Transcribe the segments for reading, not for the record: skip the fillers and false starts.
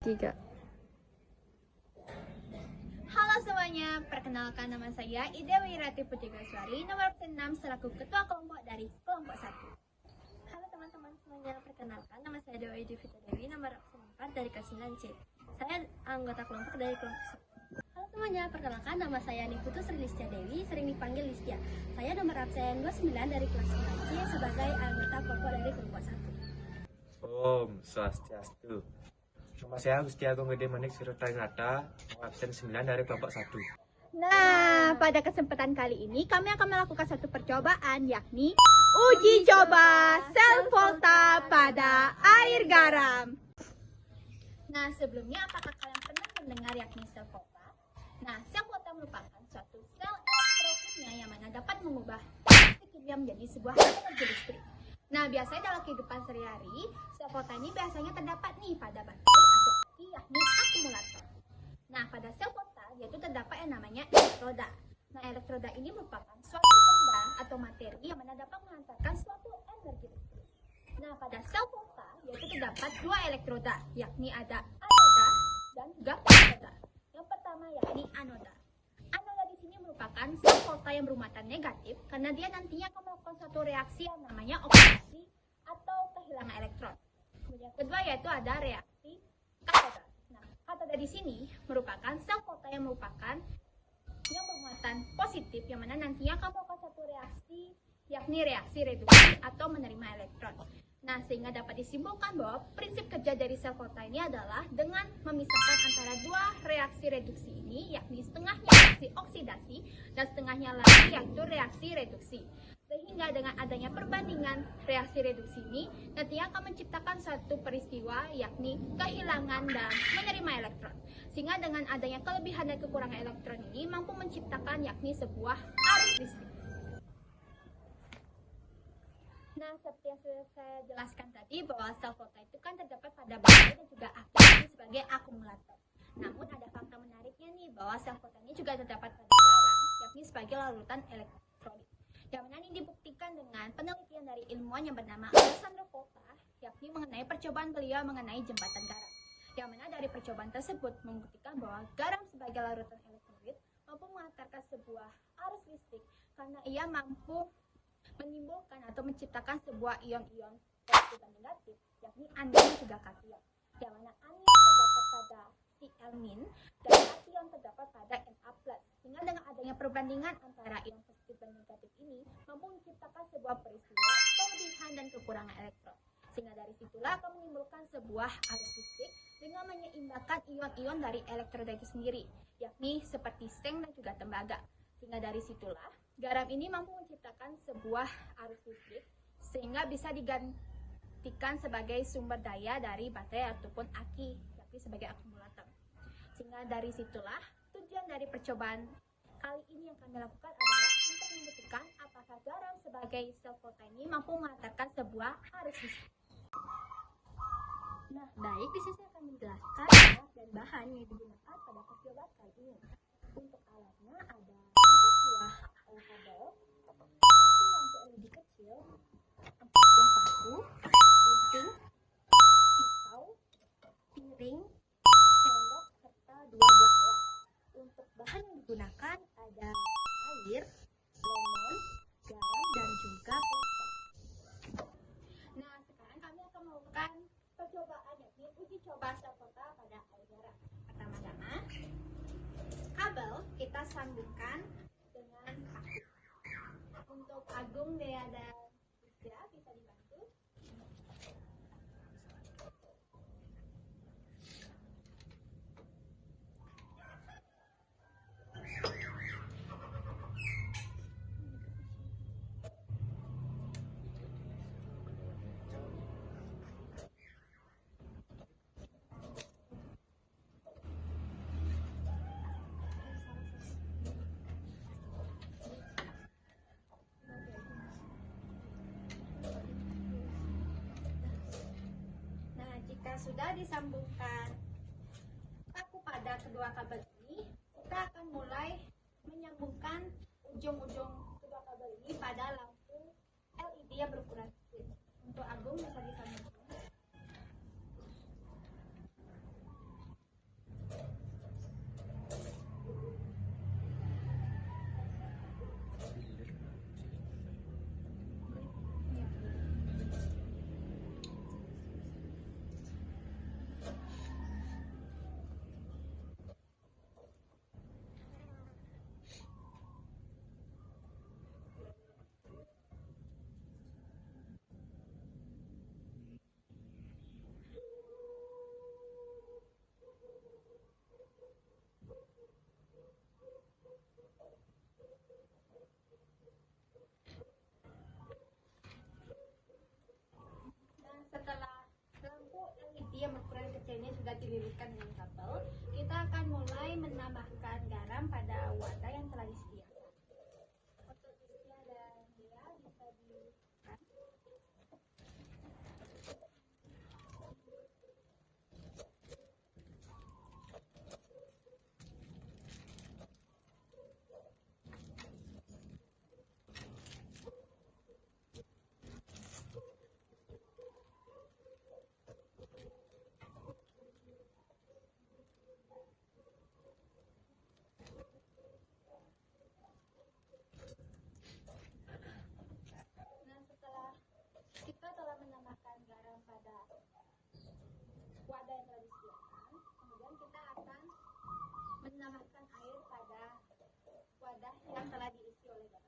3. Halo semuanya, perkenalkan nama saya Ida Wirati Putri Gaswari, nomor 6 selaku Ketua Kelompok dari Kelompok 1. Halo teman-teman semuanya, perkenalkan nama saya Dewa Yudhivita Dewi, nomor 4 dari kelas 9C. Saya anggota kelompok dari kelompok 1. Halo semuanya, perkenalkan nama saya Niputu Sri Listia Dewi, sering dipanggil Listia. Saya nomor absen 29 dari kelas 9C sebagai anggota kelompok dari kelompok 1. Om Swastiastu. Nama saya Gusti Agung Gede Manik Sirutarinata, absen 9 dari kelompok 1. Nah, pada kesempatan kali ini kami akan melakukan satu percobaan, yakni uji coba sel volta pada air garam. Nah, sebelumnya apakah kalian pernah mendengar yakni sel volta? Nah, sel volta merupakan suatu sel elektrokimia yang mana dapat mengubah reaksi kimia menjadi sebuah energi listrik. Nah, biasanya dalam kehidupan sehari-hari, sel volta ini biasanya terdapat nih pada baterai atau aki, yakni akumulator. Nah, pada sel volta yaitu terdapat yang namanya elektroda. Nah, elektroda ini merupakan suatu benda atau materi yang mana dapat menghantarkan suatu energi listrik. Nah, pada sel volta yaitu terdapat dua elektroda, yakni ada anoda dan juga katoda. Yang pertama yakni anoda. Anoda di sini merupakan sel volta yang bermuatan negatif karena dia nantinya akan melakukan suatu reaksi yang namanya oksidasi atau kehilangan elektron. Kemudian kedua yaitu ada reaksi katoda. Nah, katoda di sini merupakan sel volta yang merupakan yang bermuatan positif yang mana nantinya akan melakukan satu reaksi yakni reaksi reduksi atau menerima elektron. Nah, sehingga dapat disimpulkan bahwa prinsip kerja dari sel volta ini adalah dengan memisahkan antara dua reaksi reduksi ini, yakni setengahnya reaksi oksidasi dan setengahnya lagi yaitu reaksi reduksi. Sehingga dengan adanya perbandingan reaksi reduksi ini, nantinya akan menciptakan suatu peristiwa yakni kehilangan dan menerima elektron. Sehingga dengan adanya kelebihan dan kekurangan elektron ini mampu menciptakan yakni sebuah arus listrik. Nah, seperti yang sudah saya jelaskan tadi bahwa sel volta itu kan terdapat pada baterai dan juga aki sebagai akumulator. Namun ada fakta menariknya nih bahwa sel volta ini juga terdapat pada garam yakni sebagai larutan elektrolit. Yang mana ini dibuktikan dengan penelitian dari ilmuwan yang bernama Alessandro Volta, yakni mengenai percobaan beliau mengenai jembatan garam. Yang mana dari percobaan tersebut membuktikan bahwa garam sebagai larutan elektrolit mampu mengantarkan sebuah arus listrik karena ia mampu menimbulkan atau menciptakan sebuah ion-ion positif dan negatif, yakni anion dan juga kation. Yang mana anion terdapat pada Cl- dan kation terdapat pada Na+. Sehingga dengan adanya perbandingan antara ion positif dan negatif ini mampu menciptakan sebuah peristiwa kelebihan dan kekurangan elektron. Sehingga dari situlah akan menimbulkan sebuah arus listrik dengan menyeimbangkan ion-ion dari elektroda itu sendiri, yakni seperti seng dan juga tembaga. Sehingga dari situlah garam ini mampu menciptakan sebuah arus listrik sehingga bisa digantikan sebagai sumber daya dari baterai ataupun aki, yakni sebagai akumulator. Sehingga dari situlah tujuan dari percobaan kali ini yang kami lakukan adalah untuk membuktikan apakah garam sebagai sel volta ini mampu mengantarkan sebuah arus listrik. Nah, baik, di sini saya akan menjelaskan alat dan bahan yang digunakan pada percobaan kali ini. Untuk alatnya ada 4 buah kabel, 1 lampu LED kecil, 4 buah paku, gunting, pisau, piring, sendok, serta 2 buah gelas. Untuk bahan yang digunakan ada air, lemon, garam, dan juga plester. Nah, sekarang kami akan melakukan percobaan yakni uji coba sel volta pada air garam. Pertama-tama, kabel kita sambungkan dengan paku. Untuk Agung, Dea, dan Listia bisa dibantu. Jika sudah disambungkan paku pada kedua kabel ini, kita akan mulai menyambungkan ujung-ujung kedua kabel ini pada lampu LED yang berukuran kecil. Untuk Agung bisa disambungkan. dililitkan dengan kabel, kita akan mulai menambahkan garam pada wadah yang telah disediakan. Untuk Rizkia dan Dea bisa dibuka. Nah, setelah kita telah menambahkan garam pada wadah yang telah disediakan, kemudian kita akan menambahkan air pada wadah yang telah diisi oleh garam.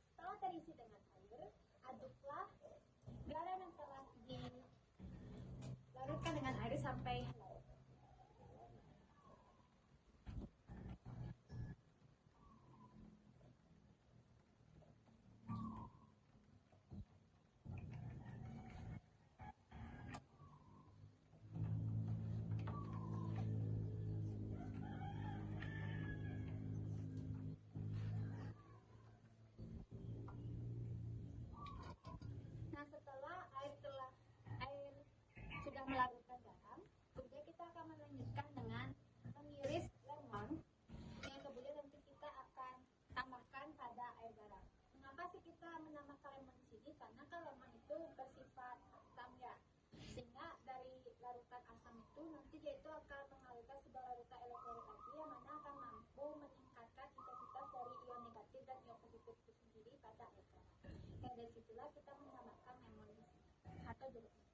Setelah terisi dengan air, aduklah garam yang telah dilarutkan dengan air sampai larut. Nah, setelah air sudah melarutkan garam, kemudian kita akan melanjutkan dengan mengiris lemon yang kemudian nanti kita akan tambahkan pada air garam. Mengapa sih kita menambahkan lemon di sini? Karena kan lemon itu bersifat asam ya, sehingga dari larutan asam itu nanti dia itu akan mengalirkan sebuah larutan elektrolit lagi yang mana akan mampu meningkatkan intensitas dari ion negatif dan ion positif itu sendiri pada air garam. Dan dari situlah kita menambahkan lemon di sini atau jeruk nipis.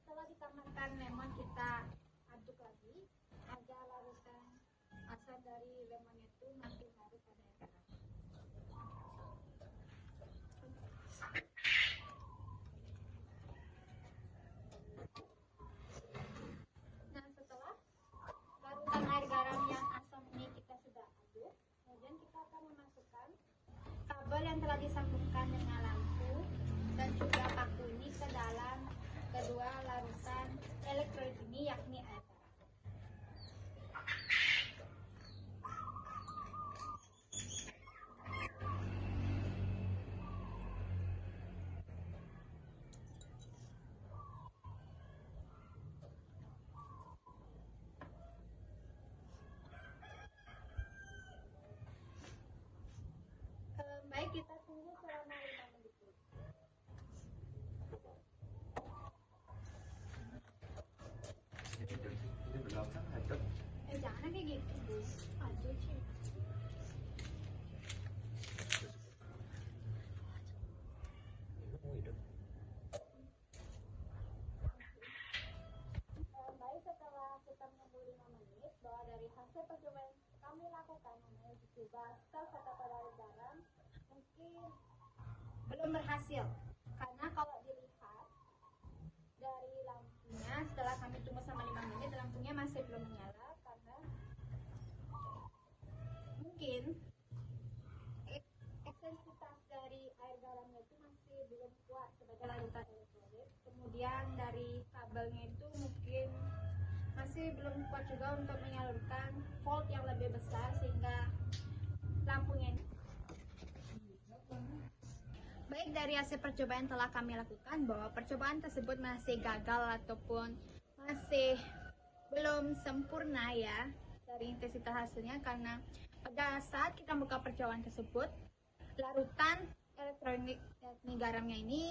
Setelah ditambahkan lemon, kita aduk lagi agar larutan asam dari lemon itu makin larut pada air garam. Nah, setelah larutan air garam yang asam ini kita sudah aduk, kemudian kita akan memasukkan kabel yang telah disambungkan dengan lampu dan juga paku ini ke dalam kedua larutan elektrolit ini, yakni air garam. Baik, kita tunggu selama 5 menit dulu. Ini belakang ada. Jangan kayak gitu, Bu. Aduh, Ci. Baik, setelah kita menunggu 5 menit, bahwa dari hasil percobaan kami lakukan namanya uji coba sel kata pada air garam mungkin belum berhasil, karena kalau dilihat dari lampunya setelah kami tunggu selama 5 menit lampunya masih belum menyala karena mungkin ekstensitas dari air garamnya itu masih belum kuat sebagai larutan elektrolit. Kemudian dari kabelnya itu mungkin masih belum kuat juga untuk menyalurkan volt yang lebih besar sehingga lampunya ini. Baik, dari hasil percobaan telah kami lakukan bahwa percobaan tersebut masih gagal ataupun masih belum sempurna ya. dari intensitas hasilnya, karena pada saat kita buka percobaan tersebut, larutan elektronik yakni garamnya ini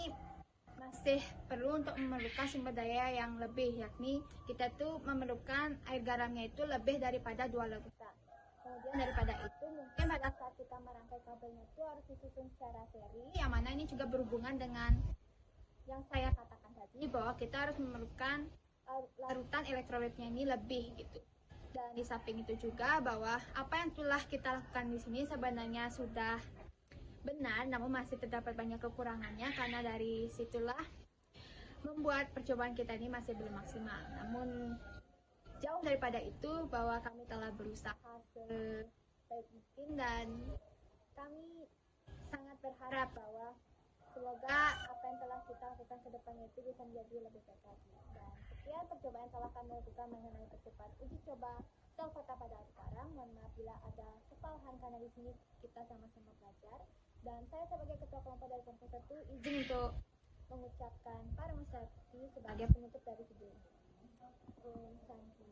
masih perlu untuk memerlukan sumber daya yang lebih, yakni kita tuh memerlukan air garamnya itu lebih daripada 2 larutan. Kemudian daripada itu, mungkin pada saat kita merangkai kabelnya itu harus disusun secara seri, yang mana ini juga berhubungan dengan yang saya katakan tadi, bahwa kita harus memerlukan larutan elektrolitnya ini lebih gitu. Dan di samping itu juga bahwa apa yang telah kita lakukan di sini sebenarnya sudah benar, namun masih terdapat banyak kekurangannya, karena dari situlah membuat percobaan kita ini masih belum maksimal. Namun jauh daripada itu, bahwa kami telah berusaha sebaik mungkin, dan kami sangat berharap bahwa semoga apa yang telah kita lakukan ke depannya itu bisa menjadi lebih baik lagi. Dan sekian percobaan telah kami lakukan mengenai percobaan uji coba sel kota pada air garam. Mohon maaf bila ada kesalahan, karena di sini kita sama-sama belajar. Dan saya sebagai ketua kelompok dari kelompok 1 izin untuk mengucapkan Param Sakti sebagai penutup dari video ini. Om Santi.